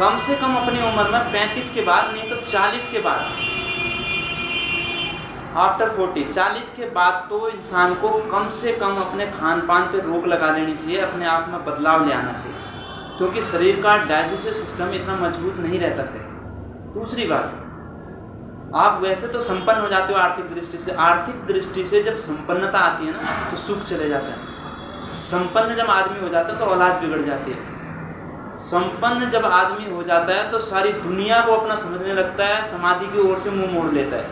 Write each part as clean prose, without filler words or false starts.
कम से कम अपनी उम्र में 35 के बाद, नहीं तो 40 के बाद, आफ्टर 40, 40 के बाद तो इंसान को कम से कम अपने खान पान पे रोक लगा लेनी चाहिए, अपने आप में बदलाव ले आना चाहिए, क्योंकि शरीर का डाइजेस्टिव सिस्टम इतना मजबूत नहीं रहता फिर। दूसरी बात, आप वैसे तो संपन्न हो जाते हो आर्थिक दृष्टि से, आर्थिक दृष्टि से जब संपन्नता आती है ना तो सुख चले जाता है। संपन्न जब आदमी हो जाता है तो औलाद बिगड़ जाती है। संपन्न जब आदमी हो जाता है तो सारी दुनिया को अपना समझने लगता है, समाधि की ओर से मुंह मोड़ लेता है।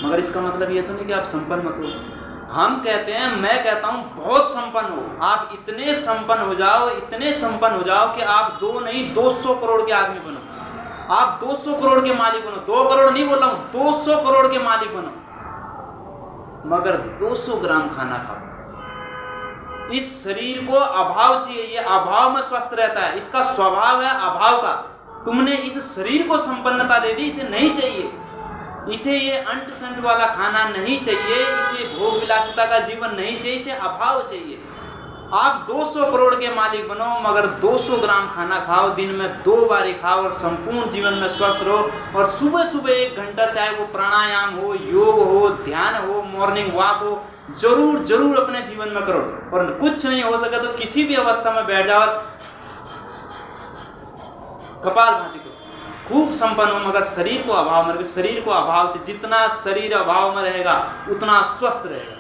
मगर इसका मतलब ये तो नहीं कि आप संपन्न मत हो। हम कहते हैं, मैं कहता हूं बहुत संपन्न हो, आप इतने संपन्न हो जाओ, इतने संपन्न हो जाओ कि आप 2 नहीं 200 करोड़ के आदमी बनो, आप 200 करोड़ के मालिक बनो। 2 करोड़ नहीं बोल रहा हूं, 200 करोड़ के मालिक बनो, मगर 200 ग्राम खाना खाओ। इस शरीर को अभाव चाहिए, ये अभाव में स्वस्थ रहता है, इसका स्वभाव है अभाव का। तुमने इस शरीर को संपन्नता दे दी, इसे नहीं चाहिए, इसे ये अंट संट वाला खाना नहीं चाहिए, इसे भोग विलासिता का जीवन नहीं चाहिए, इसे अभाव चाहिए। आप 200 करोड़ के मालिक बनो, मगर 200 ग्राम खाना खाओ, दिन में 2 बार खाओ और संपूर्ण जीवन में स्वस्थ रहो। और सुबह सुबह 1 घंटा, चाहे वो प्राणायाम हो, योग हो, ध्यान हो, मॉर्निंग वॉक हो, जरूर जरूर अपने जीवन में करो। और कुछ नहीं हो सके तो किसी भी अवस्था में बैठ जाओ, कपालभाति करो, खूब संपन्न हो, मगर शरीर को अभाव में रखे। शरीर को अभाव से, जितना शरीर अभाव में रहेगा उतना स्वस्थ रहेगा।